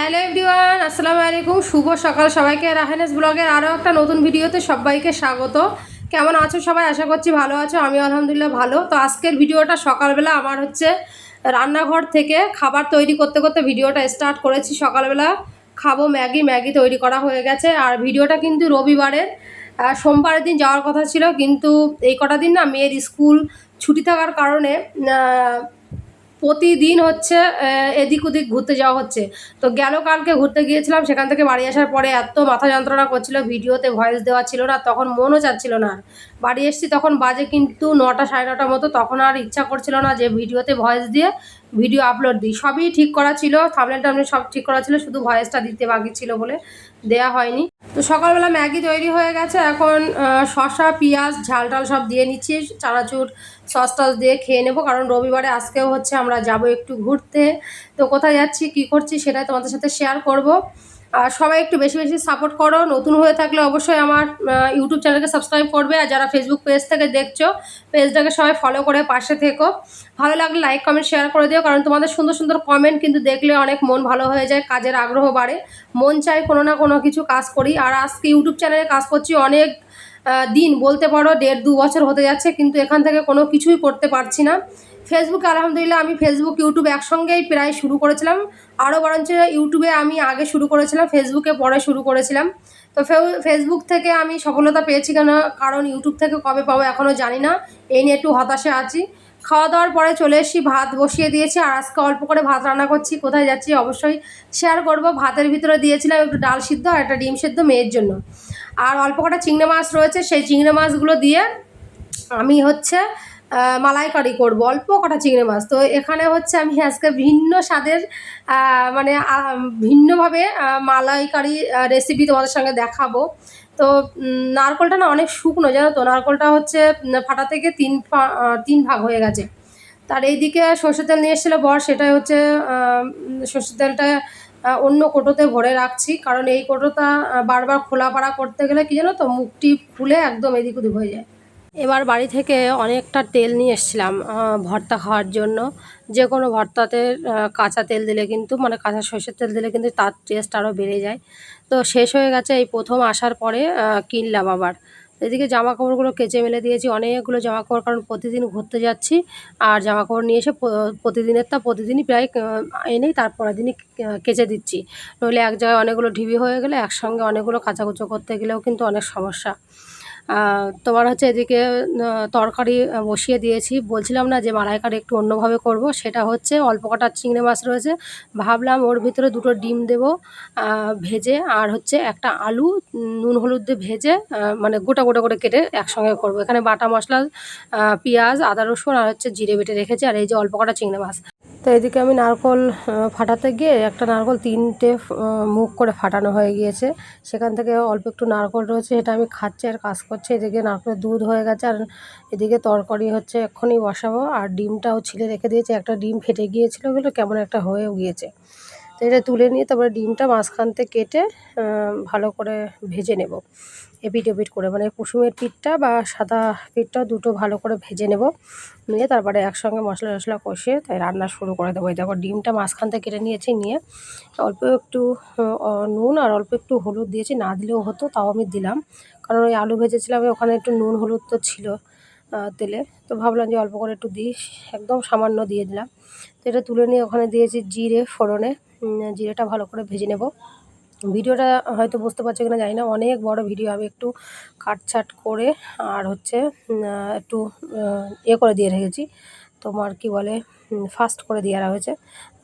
Hello everyone, আসসালামু আলাইকুম। শুভ সকাল সবাইকে। রাহেনাস ব্লগের আরও একটা নতুন ভিডিওতে সবাইকে স্বাগত। কেমন আছো সবাই? আশা করছি ভালো আছো। আমি আলহামদুলিল্লাহ ভালো। তো আজকের ভিডিওটা সকালবেলা আমার হচ্ছে রান্নাঘর থেকে খাবার তৈরি করতে করতে ভিডিওটা স্টার্ট করেছি। সকালবেলা খাবো ম্যাগি তৈরি করা হয়ে গেছে। আর ভিডিওটা কিন্তু রবিবারের, সোমবারের দিন যাওয়ার কথা ছিল, কিন্তু এই কটা দিন না মেয়ের স্কুল ছুটি থাকার কারণে প্রতিদিন হচ্ছে এদিক ওদিক ঘুরতে যাওয়া হচ্ছে। তো গেল কালকে ঘুরতে গিয়েছিলাম, সেখান থেকে বাড়ি আসার পরে এত মাথা যন্ত্রণা করছিল, ভিডিওতে ভয়েস দেওয়া ছিল না, তখন মনও চাচ্ছিল না। বাড়ি এসেছি তখন বাজে কিন্তু 9টা 9:30 মতো, তখন আর ইচ্ছা করছিল না যে ভিডিওতে ভয়েস দিয়ে ভিডিও আপলোড দিই। সবই ঠিক করা ছিল, থাম্বনেল সব ঠিক করা ছিল, শুধু ভয়েসটা দিতে বাকি ছিল বলে দেয়া হয়নি। তো সকালবেলা ম্যাগি তৈরি হয়ে গেছে। এখন শসা পেঁয়াজ ঝাল টাল সব দিয়ে নিচ্ছি, চানাচুর সস টস দিয়ে খেয়ে নেবো, কারণ রবিবারে আজকেও হচ্ছে আমরা যাব একটু ঘুরতে। তো কোথায় যাচ্ছি কী করছি সেটাই তোমাদের সাথে শেয়ার করব। আর সবাই একটু বেশি বেশি সাপোর্ট করো। নতুন হয়ে থাকলে অবশ্যই আমার ইউটিউব চ্যানেলকে সাবস্ক্রাইব করবে, আর যারা ফেসবুক পেজ থেকে দেখছো পেজটাকে সবাই ফলো করে পাশে থেকো। ভালো লাগলে লাইক কমেন্ট শেয়ার করে দিও, কারণ তোমাদের সুন্দর সুন্দর কমেন্ট কিন্তু দেখলে অনেক মন ভালো হয়ে যায়, কাজের আগ্রহ বাড়ে, মন চায় কোনো না কোনো কিছু কাজ করি। আর আজকে ইউটিউব চ্যানেলে কাজ করছি অনেক দিন, বলতে পারো 1.5-2 বছর হতে যাচ্ছে, কিন্তু এখান থেকে কোনো কিছুই করতে পারছি না। ফেসবুকে আলহামদুলিল্লাহ আমি ফেসবুক ইউটিউব একসঙ্গেই প্রায় শুরু করেছিলাম, আরও বরঞ্চ ইউটিউবে আমি আগে শুরু করেছিলাম, ফেসবুকে পরে শুরু করেছিলাম। তো ফেসবুক থেকে আমি সফলতা পেয়েছি কেন, কারণ ইউটিউব থেকে কবে পাবো এখনও জানি না, এই নিয়ে একটু হতাশে আছি। খাওয়া দাওয়ার পরে চলে এসেছি, ভাত বসিয়ে দিয়েছি, আর আজকে অল্প করে ভাত রান্না করছি। কোথায় যাচ্ছি অবশ্যই শেয়ার করব। ভাতের ভিতরে দিয়েছিলাম একটু ডাল সিদ্ধ আর একটা ডিম সিদ্ধ মেয়ের জন্য, আর অল্প কটা চিংড়ি মাছ রয়েছে, সেই চিংড়ি মাছগুলো দিয়ে আমি হচ্ছে মালাইকারি করব, অল্প কটা চিংড়ি মাছ। তো এখানে হচ্ছে আমি আজকে ভিন্ন স্বাদের মানে ভিন্নভাবে মালাইকারি রেসিপি তোমাদের সঙ্গে দেখাবো। তো নারকলটা না অনেক শুকনো, জানো তো, নারকলটা হচ্ছে ফাটা থেকে 3 ভাগ হয়ে গেছে। তার এইদিকে সর্ষের তেল নিয়ে এসেছিলো বর, সেটাই হচ্ছে সর্ষের তেলটা অন্য কোটোতে ভরে রাখছি, কারণ এই কোটোটা বারবার খোলাপাড়া করতে গেলে কি জানো তো, মুখটি খুলে একদম এদিক ওদিক হয়ে যায়। এবার বাড়ি থেকে অনেকটা তেল নিয়ে এসেছিলাম ভর্তা খাওয়ার জন্য। যে কোনো ভর্তাতে কাঁচা তেল দিলে কিন্তু, মানে কাঁচা সর্ষের তেল দিলে কিন্তু তার টেস্ট আরও বেড়ে যায়। তো শেষ হয়ে গেছে, এই প্রথম আসার পরে কিনলাম আবার। এদিকে জামা কাপড়গুলো কেচে মেলে দিয়েছি, অনেকগুলো জামা কাপড়, কারণ প্রতিদিন ঘুরতে যাচ্ছি। আর জামা কাপড় নিয়ে এসে প্রতিদিনেরটা প্রতিদিনই প্রায় এনেই তারপরের দিনই কেচে দিচ্ছি, নইলে এক জায়গায় অনেকগুলো ঢিবি হয়ে গেলে একসঙ্গে অনেকগুলো কাচাকুচো করতে গেলেও কিন্তু অনেক সমস্যা। তোমার হচ্ছে এদিকে তরকারি বসিয়ে দিয়েছি। বলছিলাম না যে মালাইকারি একটু অন্যভাবে করব, সেটা হচ্ছে অল্প কটা চিংড়ি মাছ রয়েছে, ভাবলাম ওর ভিতরে 2টো ডিম দেবো ভেজে, আর হচ্ছে একটা আলু নুন হলুদ দিয়ে ভেজে মানে গোটা গোটা করে কেটে একসঙ্গে করব। এখানে বাটা মশলা, পেঁয়াজ আদা রসুন আর হচ্ছে জিরে বেটে রেখেছি, আর এই যে অল্প কটা চিংড়ি মাছ। তো এদিকে আমি নারকল ফাটাতে গিয়ে একটা নারকল 3টে মুখ করে ফাটানো হয়ে গিয়েছে, সেখান থেকে অল্প একটু নারকল রয়েছে, এটা আমি খাচ্ছি আর কাজ করছি। এদিকে নারকলের দুধ হয়ে গেছে, আর এদিকে তরকারি হচ্ছে এক্ষুনি বসাবো। আর ডিমটাও ছিলে রেখে দিয়েছি, একটা ডিম ফেটে গিয়েছিলো, ওগুলো কেমন একটা হয়েও গিয়েছে। তো এটা তুলে নিয়ে তারপরে ডিমটা মাঝখান থেকে কেটে ভালো করে ভেজে নেব, এপিট ওপিট করে, মানে কুসুমের পিঠটা বা সাদা পিঠটা দুটো ভালো করে ভেজে নেব, নিয়ে তারপরে একসঙ্গে মশলা টশলা কষিয়ে তাই রান্না শুরু করে দেবো। এই দেখো ডিমটা মাঝখান থেকে কেটে নিয়েছি, নিয়ে অল্প একটু নুন আর অল্প একটু হলুদ দিয়েছি, না দিলেও হতো, তাও আমি দিলাম, কারণ ওই আলু ভেজেছিলাম ওখানে একটু নুন হলুদ তো ছিল তেলে, তো ভাবলাম যে অল্প করে একটু দিই, একদম সামান্য দিয়ে দিলাম। তো এটা তুলে নিয়ে ওখানে দিয়েছি জিরে ফোড়নে, জিরেটা ভালো করে ভেজে নেব। ভিডিওটা হয়তো বুঝতে পারছো কিনা জানি না, অনেক বড় ভিডিও, আমি একটু কাটছাট করে আর হচ্ছে একটু করে দিয়ে রেখেছি, তোমার কি বলে ফাস্ট করে দেওয়া হয়েছে।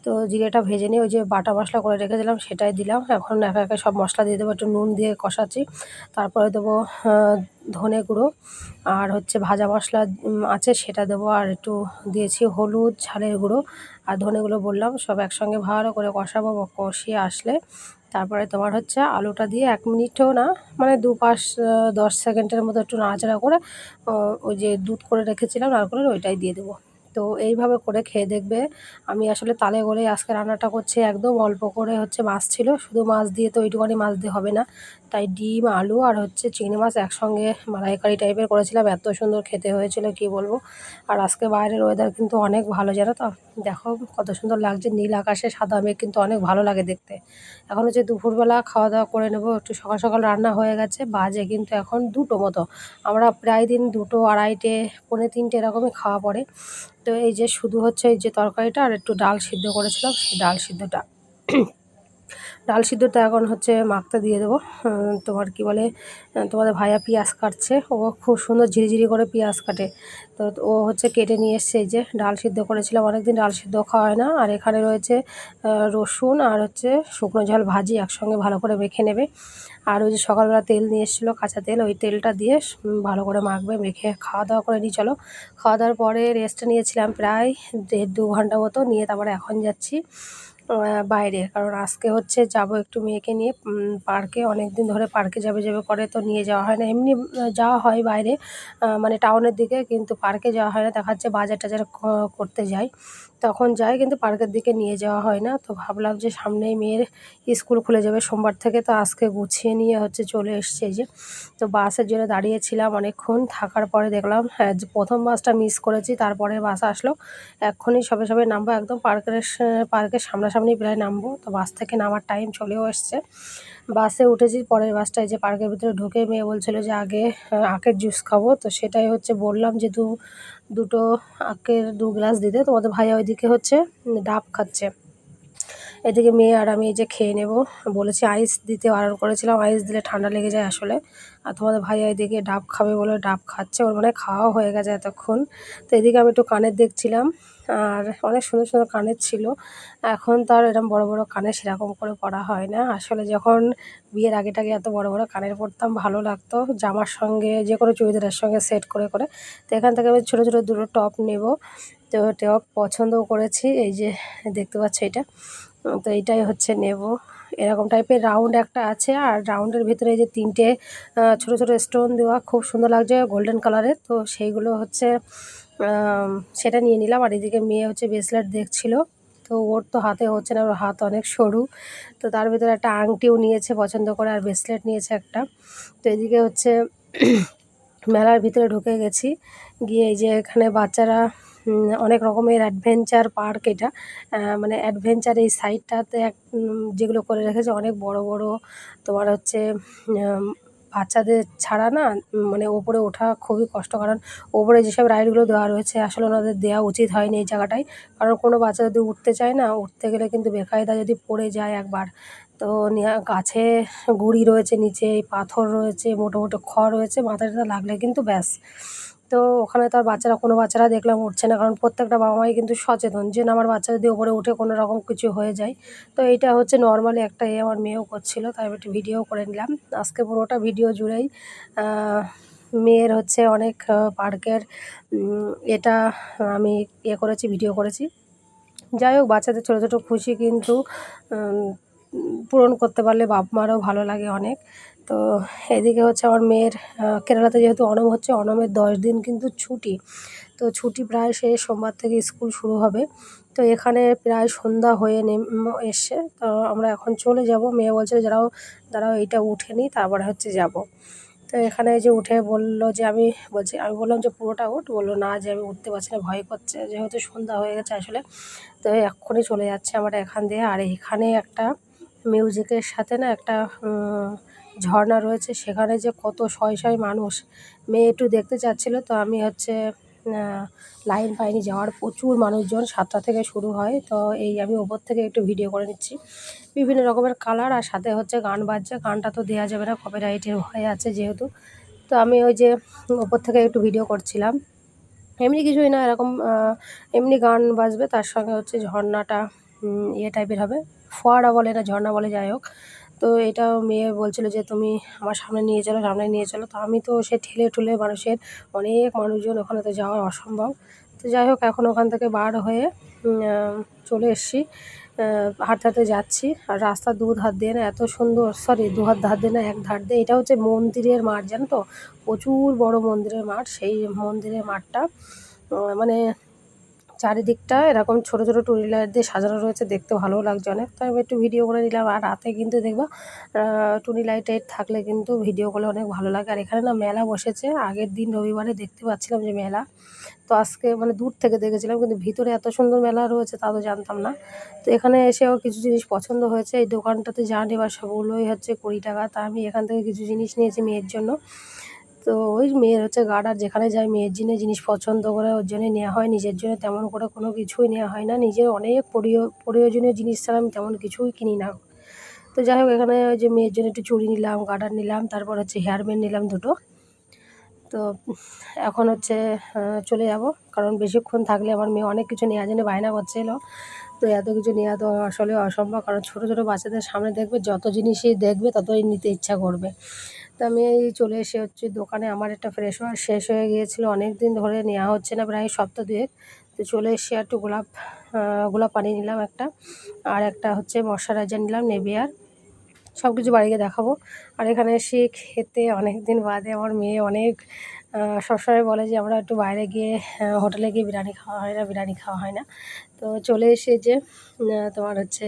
তো জিরেটা ভেজে নিয়ে ওই যে বাটা মশলা করে রেখেছিলাম সেটাই দিলাম। এখন একা একা সব মশলা দিয়ে দেবো, একটু নুন দিয়ে কষাচ্ছি, তারপরে দেবো ধনে গুঁড়ো, আর হচ্ছে ভাজা মশলা আছে সেটা দেবো, আর একটু দিয়েছি হলুদ ঝালের গুঁড়ো আর ধনে গুঁড়ো বললাম, সব একসঙ্গে ভালো করে কষাবো। কষিয়ে আসলে তারপরে তোমার হচ্ছে আলুটা দিয়ে 1 মিনিটও না, মানে 10 সেকেন্ডের মতো একটু নাড়াচাড়া করে ওই যে দুধ করে রেখেছিলাম নারকেলের, ওইটাই দিয়ে দেবো। তো এইভাবে করে খেয়ে দেখবে। আমি আসলে তালে গলেই আজকে রান্নাটা করছি। একদম অল্প করে হচ্ছে মাছ ছিল। শুধু মাছ দিয়ে তো ওইটুখানি মাছ দিয়ে হবে না। তাই ডিম, আলু আর হচ্ছে চিংড়ি মাছ একসঙ্গে মালাইকারি টাইপের করেছিলাম। এত সুন্দর খেতে হয়েছিল কি বলবো। আর আজকে বাইরের ওয়েদার কিন্তু অনেক ভালো জানো তো। দেখো কত সুন্দর লাগছে, নীল আকাশে সাদা মেঘ কিন্তু অনেক ভালো লাগে দেখতে। এখন হচ্ছে দুপুরবেলা খাওয়া-দাওয়া করে নেব। একটু সকাল, সকাল রান্না হয়ে গেছে। বাজে কিন্তু এখন ২টো মতো। আমরা প্রায় দিন ২টো, ২:৩০, পৌনে ৩টে এরকমই খাওয়া পড়ে। তো এই যে শুধু হচ্ছে এই যে তরকারিটা আর একটু ডাল সিদ্ধ করেছিলাম, সেই ডাল সিদ্ধটা ডাল সিদ্ধটা এখন হচ্ছে মাখতে দিয়ে দেবো। তোমার কি বলে, তোমাদের ভাইয়া পেঁয়াজ কাটছে। ও খুব সুন্দর ঝিরিঝিরি করে পেঁয়াজ কাটে। তো ও হচ্ছে কেটে নিয়ে এসছে। এই যে ডাল সিদ্ধ করেছিলাম, অনেকদিন ডাল সিদ্ধ খাওয়া হয় না। আর এখানে রয়েছে রসুন আর হচ্ছে শুকনো ঝাল ভাজি একসঙ্গে ভালো করে মেখে নেবে। আর ওই যে সকালবেলা তেল নিয়ে এসেছিলো, কাঁচা তেল, ওই তেলটা দিয়ে ভালো করে মাখবে। মেখে খাওয়া দাওয়া করে নিই চলো। খাওয়া দাওয়ার পরে রেস্ট নিয়েছিলাম প্রায় ১.৫-২ ঘন্টা মতো, নিয়ে তারপরে এখন যাচ্ছি বাইরে। কারণ আজকে হচ্ছে যাবো একটু মেয়েকে নিয়ে পার্কে। অনেকদিন ধরে পার্কে যাবে যাবে করে, তো নিয়ে যাওয়া হয় না। এমনি যাওয়া হয় বাইরে, মানে টাউনের দিকে, কিন্তু পার্কে যাওয়া হয় না। দেখা যাচ্ছে বাজার-টাজার করতে যাই, তখন যাই, কিন্তু পার্কের দিকে নিয়ে যাওয়া হয় না। তো ভাবলাম যে সামনেই মেয়ের স্কুল খুলে যাবে সোমবার থেকে, তো আজকে গুছিয়ে নিয়ে হচ্ছে চলে এসছি। এই যে তো বাসের জন্য দাঁড়িয়েছিলাম অনেকক্ষণ, থাকার পরে দেখলাম হ্যাঁ, যে প্রথম বাসটা মিস করেছি, তারপরের বাস আসলো। এক্ষুনি সবে সবে নামবো, একদম পার্কের সামনাসামনি প্রায় নামবো। তো বাস থেকে নামার টাইম চলেও এসছে। বাসে উঠেছি, পরের বাসটায় যে পার্কের ভিতরে ঢুকে মেয়ে বলছিল যে আগে আখের জুস খাবো। তো সেটাই হচ্ছে বললাম যে দুটো আখের ২ গ্লাস দিতে। তোমাদের ভাইয়া ওইদিকে হচ্ছে ডাব খাচ্ছে। এদিকে মেয়ে আর আমি এই যে খেয়ে নেব। বলেছি আইস দিতে বারণ করেছিলাম, আইস দিলে ঠান্ডা লেগে যায় আসলে। আর তোমাদের ভাইয়া এদিকে ডাব খাবে বলে ডাব খাচ্ছে। ওর মানে খাওয়াও হয়ে গেছে এতক্ষণ। তো এদিকে আমি একটু কানের দেখছিলাম। আর অনেক সুন্দর, সুন্দর কানের ছিল। এখন তো আর এরকম বড়, বড় কানের সেরকম করে পরা হয় না। আসলে যখন বিয়ের আগে-টাগে এত বড়, বড় কানের পরতাম, ভালো লাগতো। জামার সঙ্গে যেকোনো চুড়িদারের সঙ্গে সেট করে, করে। তো এখান থেকে আমি ছোট, ছোট ২টো টপ নেব। তো টপ পছন্দও করেছি। এই যে দেখতে পাচ্ছ এটা। তো এইটাই হচ্ছে নেব। এরকম টাইপের রাউন্ড একটা আছে, আর রাউন্ডের ভিতরে এই যে ৩টে ছোট, ছোট স্টোন দেওয়া, খুব সুন্দর লাগছে গোল্ডেন কালারের। তো সেইগুলো হচ্ছে সেটা নিয়ে নিলাম। আর এদিকে মেয়ে হচ্ছে ব্রেসলেট দেখছিল। তো ওর তো হাতে হচ্ছে না, ওর হাত অনেক সরু। তো তার ভিতরে একটা আংটিও নিয়েছে পছন্দ করে, আর ব্রেসলেট নিয়েছে একটা। তো এদিকে হচ্ছে মেলার ভিতরে ঢুকে গেছি। গিয়ে এই যে এখানে বাচ্চারা অনেক রকমের অ্যাডভেঞ্চার পার্ক এটা। মানে অ্যাডভেঞ্চার এই সাইডটাতে যেগুলো করে রেখেছে অনেক বড়, বড় তোমার হচ্ছে আম বাচ্চাদের ছাড়া না, মানে ওপরে ওঠা খুবই কষ্ট। কারণ ওপরে যেসব রাইডগুলো দেওয়া রয়েছে আসলে ওনাদের দেওয়া উচিত হয়নি এই জায়গাটায়। কারণ কোনো বাচ্চা যদি উঠতে চায় না, উঠতে গেলে কিন্তু বেকায়দা যদি পড়ে যায় একবার, তো গাছে গুঁড়ি রয়েছে নিচে, পাথর রয়েছে, মোটো, মোটো খড় রয়েছে, মাথায়-টাথায় লাগলে কিন্তু ব্যাস। তো ওখানে তো আর কোনো বাচ্চারা দেখলাম উঠছে না। কারণ প্রত্যেকটা বাবা-মাই কিন্তু সচেতন যে না, আমার বাচ্চা যদি ওপরে উঠে কোনো রকম কিছু হয়ে যায়। তো এইটা হচ্ছে নরমালি একটা আমার মেয়েও করছিল, তাই আমি একটু ভিডিও করে নিলাম। আজকে পুরোটা ভিডিও জুড়েই আ মেয়ের হচ্ছে অনেক পার্কের এটা আমি করেছি, ভিডিও করেছি। যাই হোক, বাচ্চাদের ছোটো, ছোটো খুশি কিন্তু উম পূরণ করতে পারলে বাপ-মারও ভালো লাগে অনেক। তো এদিকে হচ্ছে আমার মেয়ের কেরালাতে যেহেতু ওণম হচ্ছে, ওণমের ১০ দিন কিন্তু ছুটি। তো ছুটি প্রায় শেষ, সোমবার থেকে স্কুল শুরু হবে। তো এখানে প্রায় সন্ধ্যা হয়ে এসছে। তো আমরা এখন চলে যাব। মেয়ে বলছিল দাঁড়াও এইটা উঠে নিই, তারপরে হচ্ছে যাব। তো এখানে এই যে উঠে বলল যে আমি বললাম যে পুরোটা উঠ। বলল না, যে আমি উঠতে পারছি না, ভয় করছে। যেহেতু সন্ধ্যা হয়ে গেছে আসলে। তো এক্ষুনি চলে যাচ্ছে আমরা এখান দিয়ে। আর এইখানে একটা মিউজিকের সাথে না একটা ঝর্ণা রয়েছে, সেখানে যে কত শয়ে শয়ে মানুষ। মেয়ে একটু দেখতে চাচ্ছিল, তো আমি হচ্ছে আ লাইন পাইনি যাওয়ার, প্রচুর মানুষজন, ৭টা থেকে শুরু হয়। তো এই আমি ওপর থেকে একটু ভিডিও করে নিচ্ছি। বিভিন্ন রকমের কালার, আর সাথে হচ্ছে গান বাজছে। গানটা তো দেয়া যাবে না, কপিরাইটের ভয় আছে যেহেতু। তো আমি ওই যে ওপর থেকে একটু ভিডিও করছিলাম। এমনি কিছুই না, এরকম এমনি গান বাজবে, তার সঙ্গে হচ্ছে ঝর্ণাটা টাইপের হবে। ফোয়ারা বলে না ঝর্ণা বলে, যাই হোক। তো এটা মেয়ে বলছিল যে তুমি আমার সামনে নিয়ে চলো, সামনে নিয়ে চলো। তো আমি তো সে ঠেলে মানুষের, অনেক মানুষজন, ওখানে তো যাওয়া অসম্ভব। তো যাই হোক, এখন ওখান থেকে বার হয়ে চলে এসছি। হাঁটতে, হাঁটতে যাচ্ছি। আর রাস্তার দুধার দিয়ে না এত সুন্দর, সরি ধার দিয়ে না, এক ধার দিয়ে, এটা হচ্ছে মন্দিরের মাঠ, জানো তো? প্রচুর বড় মন্দিরের মাঠ। সেই মন্দিরের মাঠটা মানে চারিদিকটা এরকম ছোট ছোট টুনি লাইট দিয়ে সাজানো রয়েছে, দেখতে ভালোও লাগছে অনেক। তো আমি একটু ভিডিও করে নিলাম। আর রাতে কিন্তু দেখবা টুনি লাইট টাইট থাকলে কিন্তু ভিডিও করলে অনেক ভালো লাগে। আর এখানে না মেলা বসেছে, আগের দিন রবিবারে দেখতে পাচ্ছিলাম যে মেলা। তো আজকে মানে দূর থেকে দেখেছিলাম, কিন্তু ভিতরে এত সুন্দর মেলা রয়েছে তা তো জানতাম না। তো এখানে এসেও কিছু জিনিস পছন্দ হয়েছে। এই দোকানটাতে যা নেবার সবগুলোই হচ্ছে 20 টাকা। তা আমি এখান থেকে কিছু জিনিস নিয়েছি মেয়ের জন্য। তো ওই মেয়ের হচ্ছে গার্ডার, যেখানে যায় মেয়ের জন্য জিনিস পছন্দ করে ওর জন্যই নেওয়া হয়, নিজের জন্য তেমন করে কোনো কিছুই নেওয়া হয় না। নিজের অনেক প্রয়োজনীয় জিনিস ছাড়া আমি তেমন কিছুই কিনি না। তো যাই হোক, এখানে ওই যে মেয়ের জন্য একটু চুড়ি নিলাম, গার্ডার নিলাম, তারপর হচ্ছে হেয়ার ব্যান্ড নিলাম 2টো। তো এখন হচ্ছে চলে যাব, কারণ বেশিক্ষণ থাকলে আমার মেয়ে অনেক কিছু নেওয়ার জন্য বায়না করছিল। তো এত কিছু নেওয়া তো আসলে অসম্ভব, কারণ ছোটো ছোটো বাচ্চাদের সামনে দেখবে যত জিনিসই দেখবে ততই নিতে ইচ্ছা করবে। তো আমি এই চলে এসে হচ্ছে দোকানে, আমার একটা ফ্রেশ ওয়াশ শেষ হয়ে গিয়েছিলো, অনেক দিন ধরে নেওয়া হচ্ছে না, প্রায় সপ্তাহ দুয়েক। তো চলে এসে একটু গোলাপ পানি নিলাম একটা, আর একটা হচ্ছে ময়শ্চারাইজার নিলাম নেভিয়ার। সব কিছু বাড়ি গিয়ে দেখাবো। আর এখানে এসে খেতে অনেক দিন বাদে আমার মেয়ে অনেক সবসময় বলে যে আমরা একটু বাইরে গিয়ে হোটেলে গিয়ে বিরিয়ানি খাওয়া হয় না, বিরিয়ানি খাওয়া হয় না। তো চলে এসে যে তোমার হচ্ছে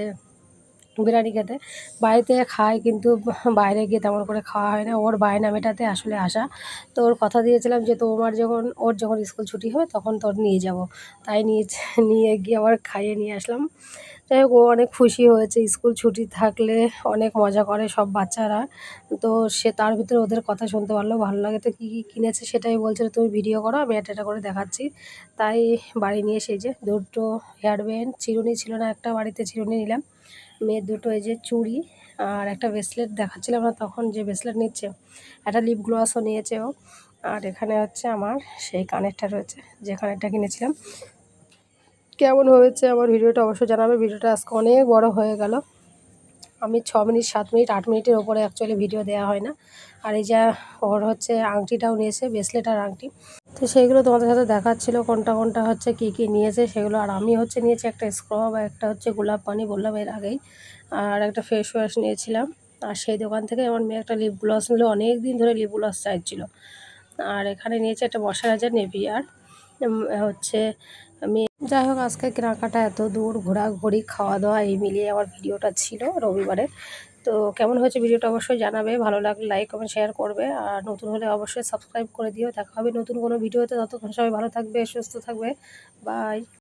বিরিয়ানি খেতে। বাড়িতে খাই, কিন্তু বাইরে গিয়ে তেমন করে খাওয়া হয় না। ওর বায়না মেটাতে আসলে আসা। তো ওর কথা দিয়েছিলাম যে ওর যখন স্কুল ছুটি হবে তখন তোর নিয়ে যাব। তাই নিয়ে গিয়ে আবার খাইয়ে নিয়ে আসলাম। যাই হোক, ও অনেক খুশি হয়েছে। স্কুল ছুটি থাকলে অনেক মজা করে সব বাচ্চারা। তো সে তার ভিতরে ওদের কথা শুনতে পারলেও ভালো লাগে। তো কী কী কিনেছে সেটাই বলছিল, তুমি ভিডিও করো, আমি এটা করে দেখাচ্ছি। তাই বাড়ি নিয়ে এসে যে 2টো হেয়ার ব্যান্ড, চিরুনি ছিল না একটা, বাড়িতে চিরুনি নিলাম। মেয়ের 2টো এই যে চুড়ি, আর একটা ব্রেসলেট দেখাচ্ছিলাম না তখন যে ব্রেসলেট নিচ্ছে। একটা লিপ গ্লসও নিয়েছে ও। আর এখানে হচ্ছে আমার সেই কানেরটা রয়েছে, যে কানেরটা কিনেছিলাম। কেমন হয়েছে আমার ভিডিওটা অবশ্যই জানাবে। ভিডিওটা আজকে অনেক বড় হয়ে গেল। আমি 6 মিনিট 7 মিনিট 8 মিনিটের ওপরে অ্যাকচুয়ালি ভিডিও দেওয়া হয় না। আর এই যে ওর হচ্ছে আংটিটাও নিয়েছে, ব্রেসলেট আর আংটি। তো সেইগুলো তোমাদের সাথে দেখাচ্ছিল কোনটা কোনটা হচ্ছে কী কী নিয়েছে সেগুলো। আর আমি হচ্ছে নিয়েছি একটা স্ক্রাব, একটা হচ্ছে গোলাপ পানি, বললাম এর আগেই, আর একটা ফেস ওয়াশ নিয়েছিলাম। আর সেই দোকান থেকে আমার মেয়ে একটা লিপ গ্লস নিল, অনেক দিন ধরে লিপ গ্লস চাইছিল। আর এখানে নিয়েছে একটা ময়শ্চারাইজার নেভিয়ার হচ্ছে আমি। যাই হোক, আজকে কেনাকাটা, এত দূর ঘোরাঘুরি, খাওয়া দাওয়া এই মিলিয়ে আমার ভিডিওটা ছিল রবিবারে। তো কেমন হয়েছে ভিডিওটা অবশ্যই জানাবে। ভালো লাগলে লাইক কমেন্ট শেয়ার করবে, আর নতুন হলে অবশ্যই সাবস্ক্রাইব করে দিও। দেখা হবে নতুন কোনো ভিডিওতে। ততক্ষণ সবাই ভালো থাকবে, সুস্থ থাকবে। বাই।